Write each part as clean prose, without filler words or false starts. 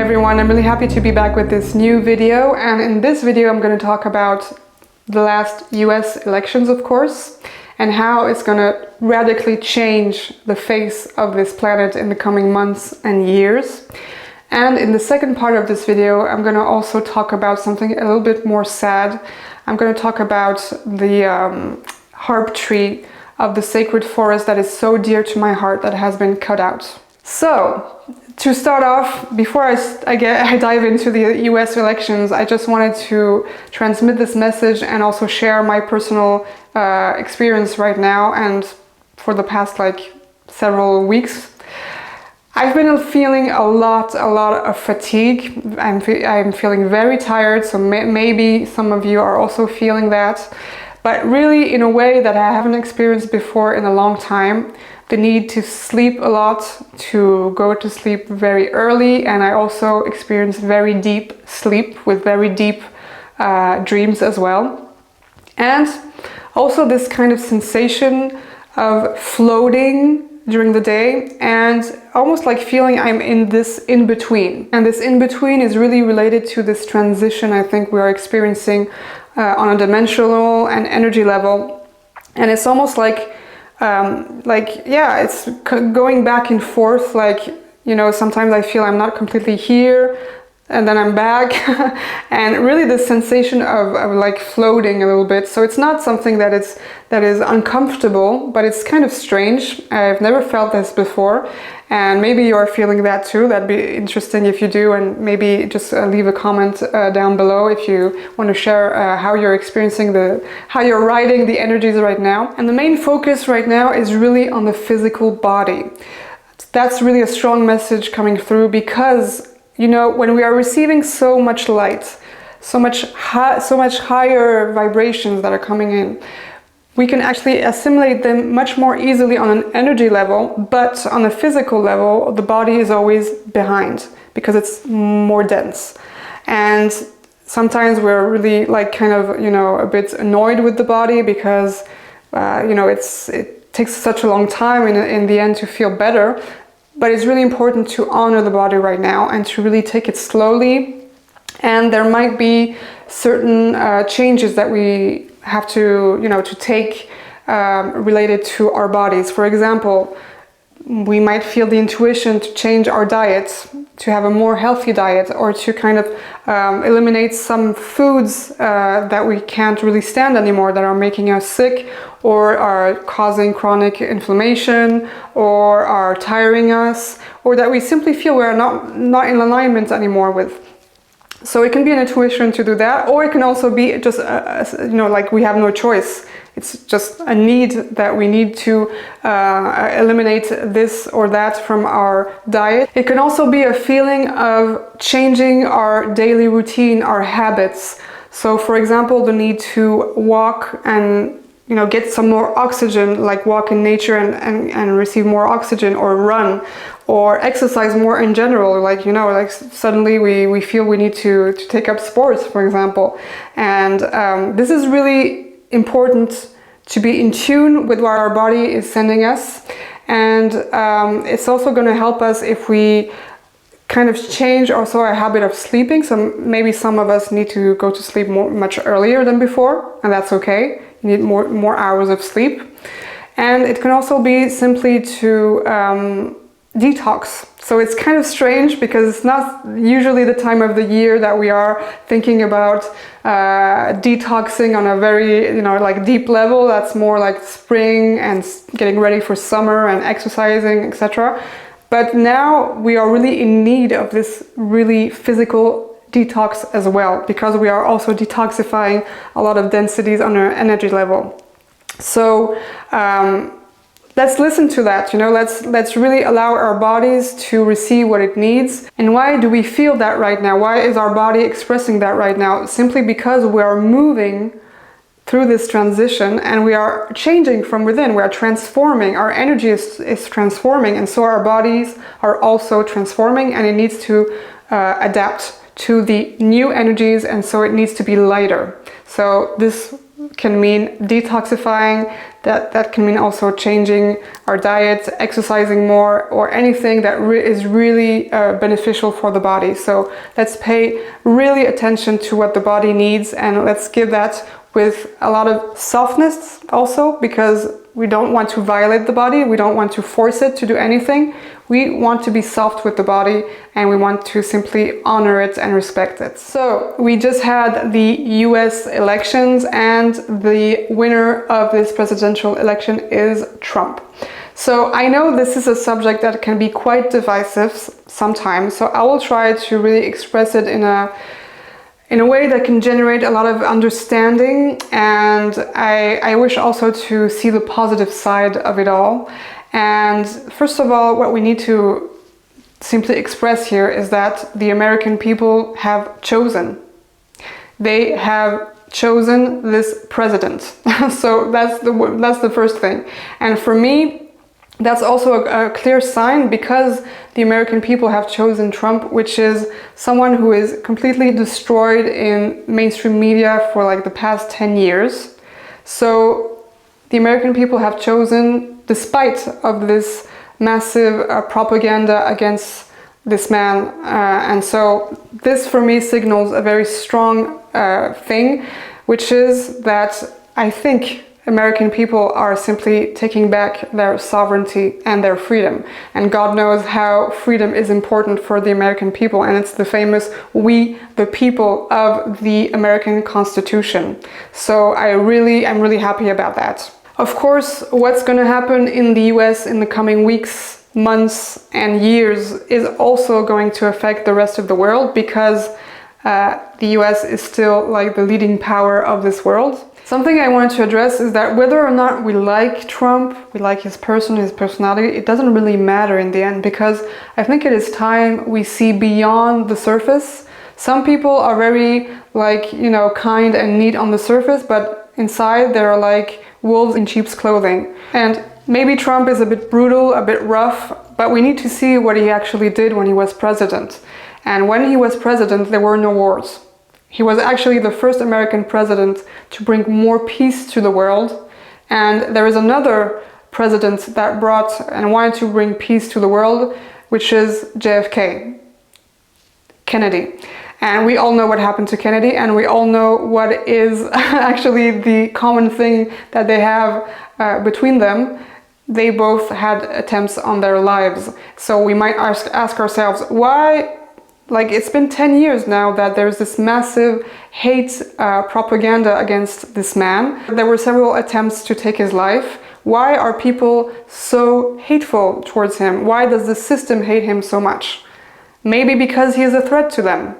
everyone, I'm really happy to be back with this new video, and in this video I'm going to talk about the last US elections, of course, and how it's going to radically change the face of this planet in the coming months and years. And in the second part of this video I'm going to also talk about something a little bit more sad. I'm going to talk about the harp tree of the sacred forest that is so dear to my heart that has been cut out. So, to start off, before I dive into the US elections, I just wanted to transmit this message and also share my personal experience right now and for the past several weeks. I've been feeling a lot of fatigue. I'm feeling very tired, so maybe some of you are also feeling that. But really in a way that I haven't experienced before in a long time. The need to sleep a lot, to go to sleep very early, and I also experience very deep sleep with very deep dreams as well. And also this kind of sensation of floating during the day and almost like feeling I'm in this in-between. And this in-between is really related to this transition I think we are experiencing on a dimensional and energy level. And it's almost it's going back and forth, sometimes I feel I'm not completely here and then I'm back and really this sensation of floating a little bit. So it's not something that is uncomfortable, but it's kind of strange. I've never felt this before, and maybe you're feeling that too. That'd be interesting if you do, and maybe just leave a comment down below if you want to share how you're experiencing how you're riding the energies right now. And the main focus right now is really on the physical body. That's really a strong message coming through because when we are receiving so much light, so much higher vibrations that are coming in, we can actually assimilate them much more easily on an energy level, but on a physical level, the body is always behind because it's more dense. And sometimes we're really a bit annoyed with the body because it takes such a long time in the end to feel better. But it's really important to honor the body right now and to really take it slowly. And there might be certain changes that we have to take related to our bodies. For example, we might feel the intuition to change our diet, to have a more healthy diet, or to kind of eliminate some foods that we can't really stand anymore, that are making us sick or are causing chronic inflammation or are tiring us, or that we simply feel we're not in alignment anymore with. So it can be an intuition to do that, or it can also be just we have no choice. It's just a need that we need to eliminate this or that from our diet. It can also be a feeling of changing our daily routine, our habits. So for example, the need to walk and get some more oxygen, like walk in nature and receive more oxygen, or run, or exercise more in general. Suddenly we feel we need to take up sports, for example. And this is really important to be in tune with what our body is sending us. And it's also going to help us if we kind of change also our habit of sleeping. So maybe some of us need to go to sleep much earlier than before, and that's okay. You need more hours of sleep. And it can also be simply to detox. So it's kind of strange because it's not usually the time of the year that we are thinking about detoxing on a very deep level. That's more like spring and getting ready for summer and exercising, etc. But now we are really in need of this really physical detox as well, because we are also detoxifying a lot of densities on our energy level. So let's listen to that, let's really allow our bodies to receive what it needs. And why do we feel that right now? Why is our body expressing that right now? Simply because we are moving through this transition and we are changing from within. We are transforming. Our energy is transforming, and so our bodies are also transforming, and it needs to adapt to the new energies, and so it needs to be lighter. So this can mean detoxifying, that can mean also changing our diet, exercising more, or anything that is really beneficial for the body. So let's pay really attention to what the body needs, and let's give that with a lot of softness also, because we don't want to violate the body, we don't want to force it to do anything. We want to be soft with the body, and we want to simply honor it and respect it. So we just had the US elections, and the winner of this presidential election is Trump. So I know this is a subject that can be quite divisive sometimes, so I will try to really express it in a way that can generate a lot of understanding, and I wish also to see the positive side of it all. And first of all, what we need to simply express here is that the American people have chosen. They have chosen this president. So that's the first thing. And for me, that's also a clear sign, because the American people have chosen Trump, which is someone who is completely destroyed in mainstream media for like the past 10 years. So the American people have chosen, despite of this massive propaganda against this man. And so this for me signals a very strong thing, which is that I think American people are simply taking back their sovereignty and their freedom. And God knows how freedom is important for the American people. And it's the famous "we, the people" of the American Constitution. So I'm really happy about that. Of course, what's going to happen in the US in the coming weeks, months, and years is also going to affect the rest of the world, because the US is still like the leading power of this world. Something I wanted to address is that whether or not we like Trump, we like his person, his personality, it doesn't really matter in the end, because I think it is time we see beyond the surface. Some people are very kind and neat on the surface, but inside they're like wolves in sheep's clothing. And maybe Trump is a bit brutal, a bit rough, but we need to see what he actually did when he was president. And when he was president, there were no wars. He was actually the first American president to bring more peace to the world. And there is another president that brought and wanted to bring peace to the world, which is JFK, Kennedy. And we all know what happened to Kennedy, and we all know what is actually the common thing that they have between them. They both had attempts on their lives. So we might ask ourselves, why? Like, it's been 10 years now that there's this massive hate propaganda against this man. There were several attempts to take his life. Why are people so hateful towards him? Why does the system hate him so much? Maybe because he is a threat to them.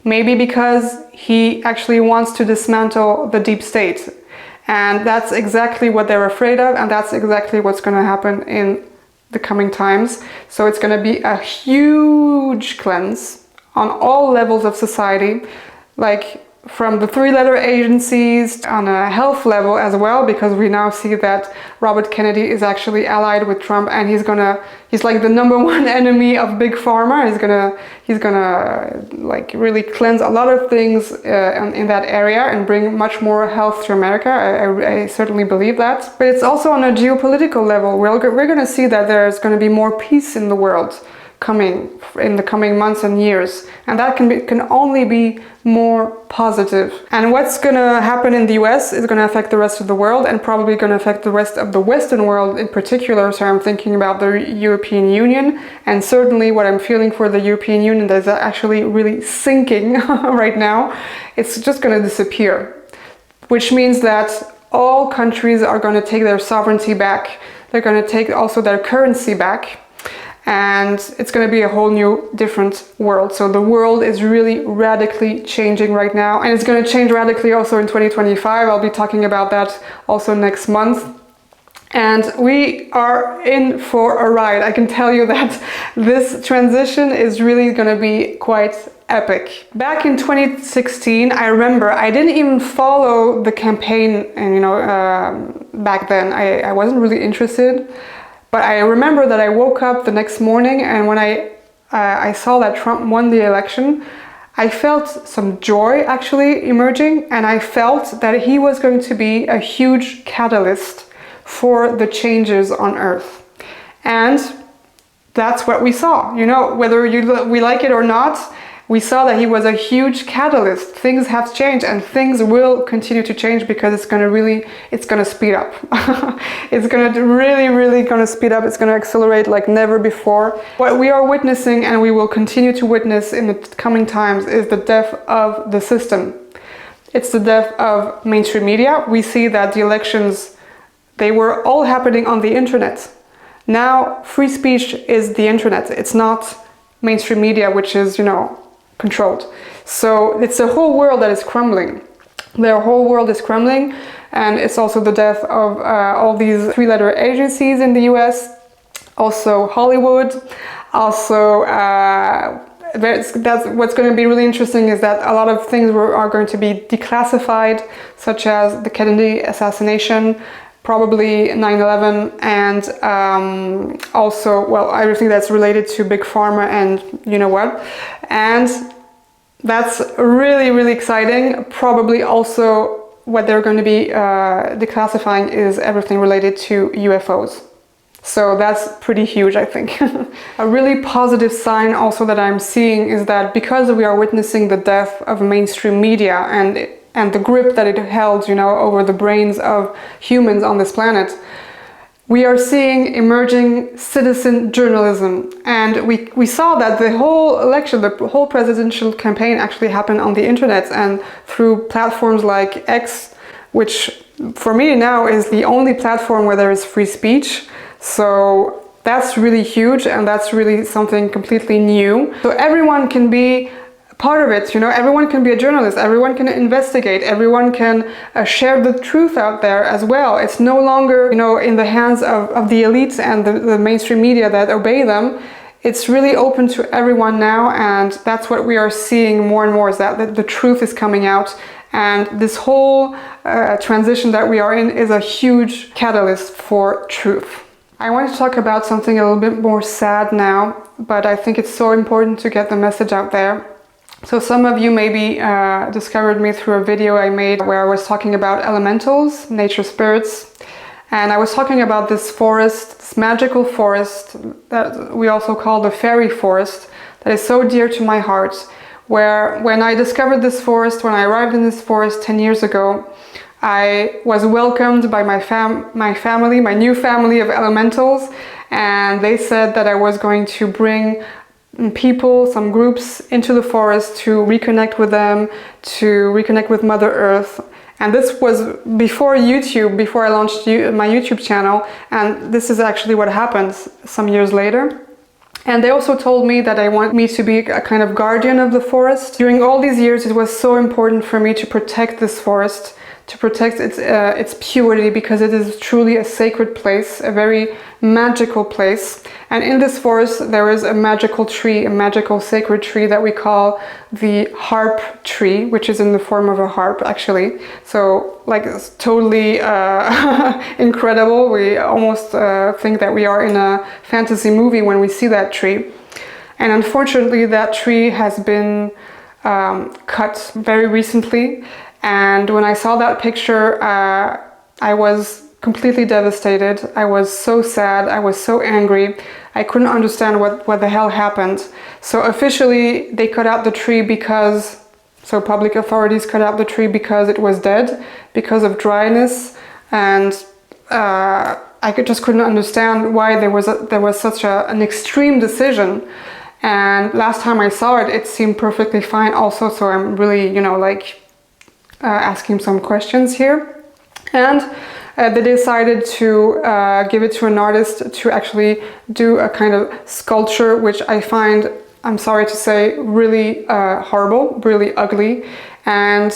Maybe because he actually wants to dismantle the deep state. And that's exactly what they're afraid of, and that's exactly what's going to happen in the coming times. So it's going to be a huge cleanse on all levels of society, like from the three-letter agencies on a health level as well, because we now see that Robert Kennedy is actually allied with Trump, and he's like the #1 enemy of Big Pharma. He's gonna like really cleanse a lot of things in that area and bring much more health to America. I certainly believe that. But it's also on a geopolitical level. We're gonna see that there's gonna be more peace in the world coming in the coming months and years, and that can only be more positive. And what's gonna happen in the US is gonna affect the rest of the world, and probably gonna affect the rest of the Western world in particular. So I'm thinking about the European Union, and certainly what I'm feeling for the European Union that is actually really sinking right now. It's just gonna disappear, which means that all countries are gonna take their sovereignty back. They're gonna take also their currency back. And it's going to be a whole new different world. So the world is really radically changing right now, and it's going to change radically also in 2025. I'll be talking about that also next month. And we are in for a ride. I can tell you that this transition is really going to be quite epic. Back in 2016, I remember I didn't even follow the campaign, and back then I wasn't really interested. But I remember that I woke up the next morning, and when I saw that Trump won the election, I felt some joy actually emerging, and I felt that he was going to be a huge catalyst for the changes on Earth. And that's what we saw. You know, whether we like it or not, we saw that he was a huge catalyst. Things have changed, and things will continue to change because it's going to speed up. It's going to really going to speed up. It's going to accelerate like never before. What we are witnessing, and we will continue to witness in the coming times, is the death of the system. It's the death of mainstream media. We see that the elections, they were all happening on the internet. Now, free speech is the internet. It's not mainstream media, which is, you know, controlled. So it's the whole world that is crumbling. The whole world is crumbling, and it's also the death of all these three-letter agencies in the US, also Hollywood, also that's what's going to be really interesting is that a lot of things are going to be declassified, such as the Kennedy assassination, probably 9/11, and also, well, everything that's related to Big Pharma and you know what. And that's really exciting. Probably also what they're going to be declassifying is everything related to UFOs. So that's pretty huge, I think. A really positive sign also that I'm seeing is that because we are witnessing the death of mainstream media and the grip that it held, you know, over the brains of humans on this planet, we are seeing emerging citizen journalism. And we saw that the whole election, the whole presidential campaign actually happened on the internet and through platforms like X, which for me now is the only platform where there is free speech. So that's really huge, and that's really something completely new. So everyone can be part of it, you know, everyone can be a journalist, everyone can investigate, everyone can share the truth out there as well. It's no longer, you know, in the hands of the elites and the mainstream media that obey them. It's really open to everyone now, and that's what we are seeing more and more, is that the truth is coming out. And this whole transition that we are in is a huge catalyst for truth. I want to talk about something a little bit more sad now, but I think it's so important to get the message out there. So some of you maybe discovered me through a video I made where I was talking about elementals, nature spirits, and I was talking about this forest, this magical forest that we also call the fairy forest, that is so dear to my heart, where when I discovered this forest, when I arrived in this forest 10 years ago, I was welcomed by my family, my new family of elementals, and they said that I was going to bring people, some groups into the forest to reconnect with them, to reconnect with Mother Earth. And this was before YouTube, before I launched my YouTube channel, and this is actually what happened some years later. And they also told me that they want me to be a kind of guardian of the forest. During all these years, it was so important for me to protect this forest, to protect its purity, because it is truly a sacred place, a very magical place. And in this forest there is a magical tree, a magical sacred tree that we call the harp tree, which is in the form of a harp actually. So like it's totally incredible. We almost think that we are in a fantasy movie when we see that tree. And unfortunately that tree has been cut very recently. And when I saw that picture, I was completely devastated. I was so sad. I was so angry. I couldn't understand what the hell happened. So officially they cut out the tree so public authorities cut out the tree because it was dead, because of dryness. And I just couldn't understand why there was such an extreme decision. And last time I saw it, it seemed perfectly fine also. So I'm really, you know, like, asking some questions here. And they decided to give it to an artist to actually do a kind of sculpture, which I find, I'm sorry to say, really horrible, really ugly. And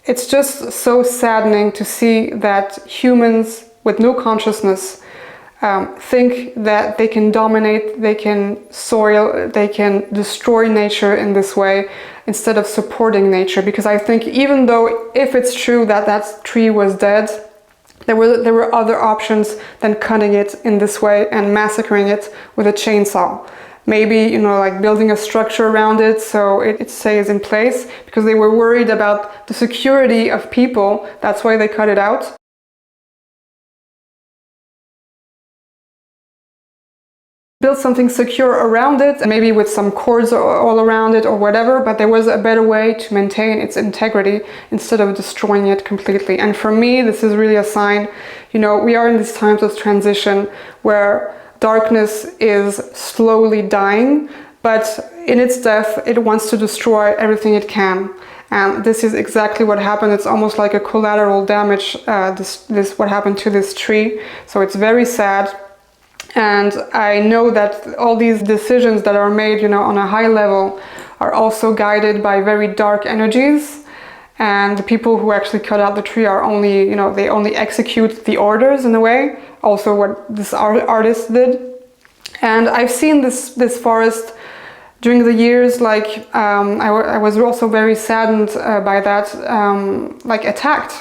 it's just so saddening to see that humans with no consciousness think that they can dominate, they can soil, they can destroy nature in this way instead of supporting nature. Because I think even though, if it's true that that tree was dead, there were other options than cutting it in this way and massacring it with a chainsaw. maybe, you know, like building a structure around it so it stays in place, because they were worried about the security of people. That's why they cut it out. Build something secure around it, maybe with some cords all around it or whatever, but there was a better way to maintain its integrity instead of destroying it completely. And for me, this is really a sign, you know, we are in these times of transition where darkness is slowly dying, but in its death, it wants to destroy everything it can. And this is exactly what happened. It's almost like a collateral damage, this what happened to this tree. So it's very sad. And I know that all these decisions that are made, you know, on a high level are also guided by very dark energies. And the people who actually cut out the tree are only, you know, they only execute the orders in a way. Also what this artist did. And I've seen this forest during the years, like I was also very saddened by that, like attacked.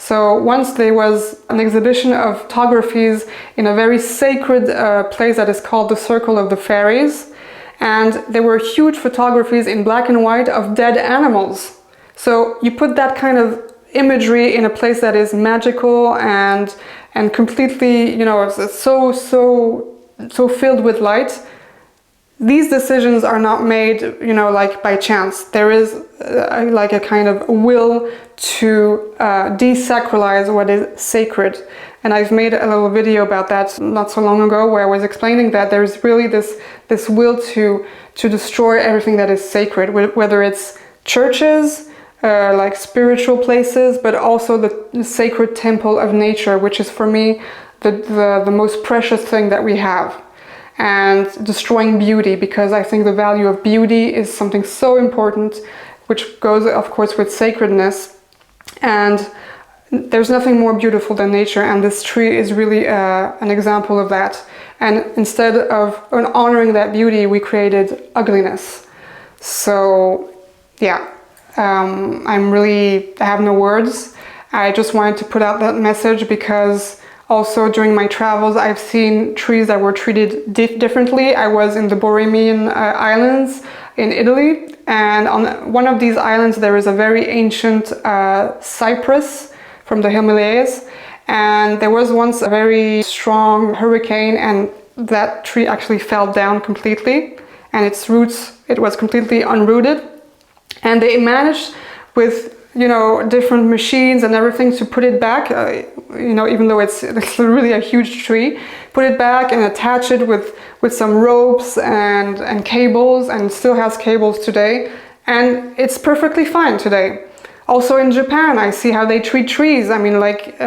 So once there was an exhibition of photographies in a very sacred place that is called the Circle of the Fairies, and there were huge photographies in black and white of dead animals. So you put that kind of imagery in a place that is magical and completely, you know, so filled with light. These decisions are not made, you know, like by chance. There is like a kind of will to desacralize what is sacred. And I've made a little video about that not so long ago, where I was explaining that there's really this will to destroy everything that is sacred, whether it's churches, like spiritual places, but also the sacred temple of nature, which is for me the most precious thing that we have. And destroying beauty, because I think the value of beauty is something so important, which goes, of course, with sacredness. And there's nothing more beautiful than nature, and this tree is really an example of that. And instead of honoring that beauty, we created ugliness. So, yeah, I have no words. I just wanted to put out that message because also during my travels, I've seen trees that were treated differently. I was in the Borromean Islands in Italy, and on one of these islands there is a very ancient cypress from the Himalayas, and there was once a very strong hurricane and that tree actually fell down completely, and its roots, it was completely unrooted, and they managed with, you know, different machines and everything to put it back, you know, even though it's really a huge tree, put it back and attach it with some ropes and cables, and it still has cables today, and it's perfectly fine today. Also in Japan, I see how they treat trees. I mean, like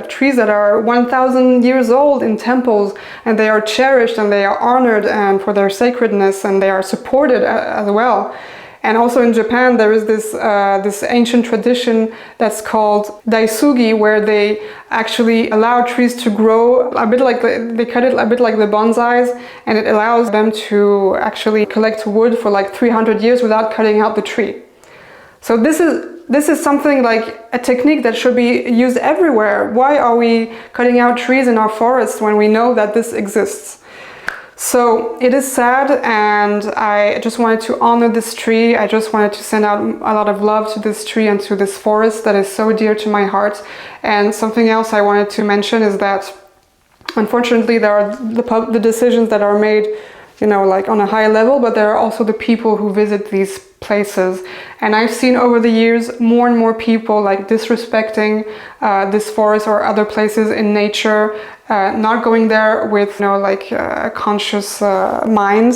trees that are 1,000 years old in temples, and they are cherished and they are honored and for their sacredness, and they are supported as well. And also in Japan, there is this ancient tradition that's called daisugi, where they actually allow trees to grow a bit like they cut it a bit like the bonsais, and it allows them to actually collect wood for like 300 years without cutting out the tree. So this is something like a technique that should be used everywhere. Why are we cutting out trees in our forests when we know that this exists? So it is sad, and I just wanted to honor this tree. I just wanted to send out a lot of love to this tree and to this forest that is so dear to my heart. And something else I wanted to mention is that unfortunately there are the decisions that are made, you know, like on a high level, but there are also the people who visit these places. And I've seen over the years more and more people like disrespecting this forest or other places in nature, not going there with, you know, like a conscious mind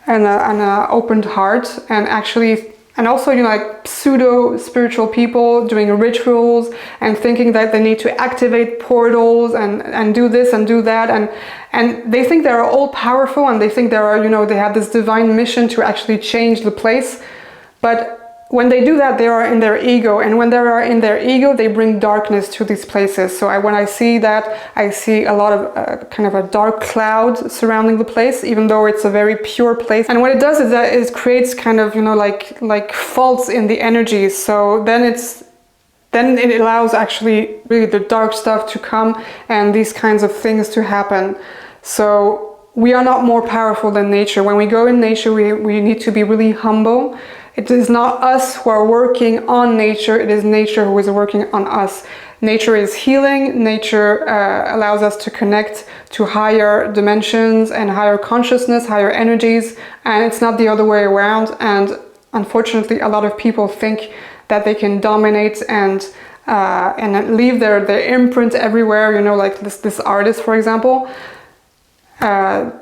and an opened heart, and actually, and also, you know, like pseudo spiritual people doing rituals and thinking that they need to activate portals and do this and do that, and they think they're all powerful, and they think they are, you know, they have this divine mission to actually change the place. But when they do that, they are in their ego, and when they are in their ego, they bring darkness to these places. So when I see that, I see a lot of kind of a dark cloud surrounding the place, even though it's a very pure place. And what it does is that it creates kind of, you know, like faults in the energies. So then it allows actually really the dark stuff to come and these kinds of things to happen. So we are not more powerful than nature. When we go in nature, we need to be really humble. It is not us who are working on nature, it is nature who is working on us. Nature is healing, nature allows us to connect to higher dimensions and higher consciousness, higher energies, and it's not the other way around. And unfortunately, a lot of people think that they can dominate and leave their imprint everywhere, you know, like this artist, for example,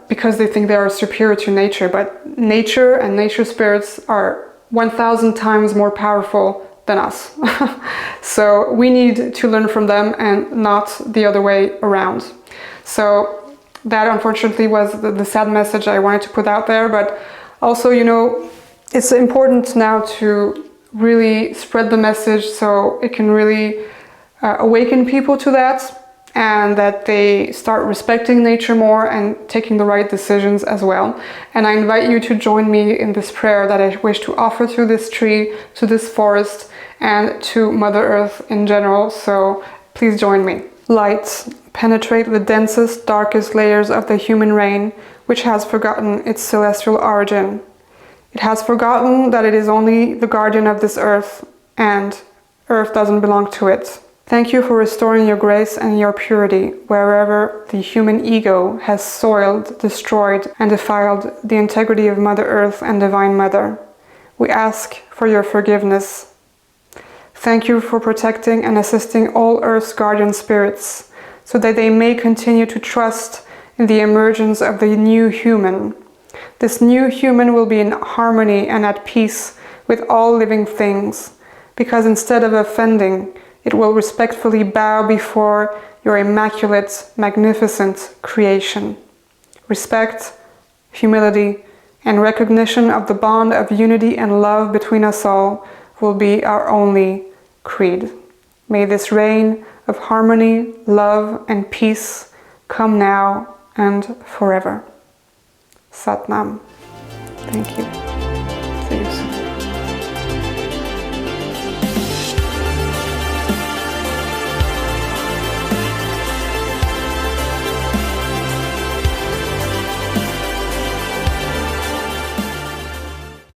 because they think they are superior to nature. But nature and nature spirits are 1,000 times more powerful than us. So we need to learn from them and not the other way around. So that unfortunately was the sad message I wanted to put out there. But also, you know, it's important now to really spread the message so it can really awaken people to that, and that they start respecting nature more and taking the right decisions as well. And I invite you to join me in this prayer that I wish to offer to this tree, to this forest, and to Mother Earth in general. So please join me. Light, penetrate the densest, darkest layers of the human rain, which has forgotten its celestial origin. It has forgotten that it is only the guardian of this earth, and earth doesn't belong to it. Thank you for restoring your grace and your purity wherever the human ego has soiled, destroyed, and defiled the integrity of Mother Earth and Divine Mother. We ask for your forgiveness. Thank you for protecting and assisting all Earth's guardian spirits, so that they may continue to trust in the emergence of the new human. This new human will be in harmony and at peace with all living things, because instead of offending, it will respectfully bow before your immaculate, magnificent creation. Respect, humility, and recognition of the bond of unity and love between us all will be our only creed. May this reign of harmony, love, and peace come now and forever. Sat Nam. Thank you. See you soon.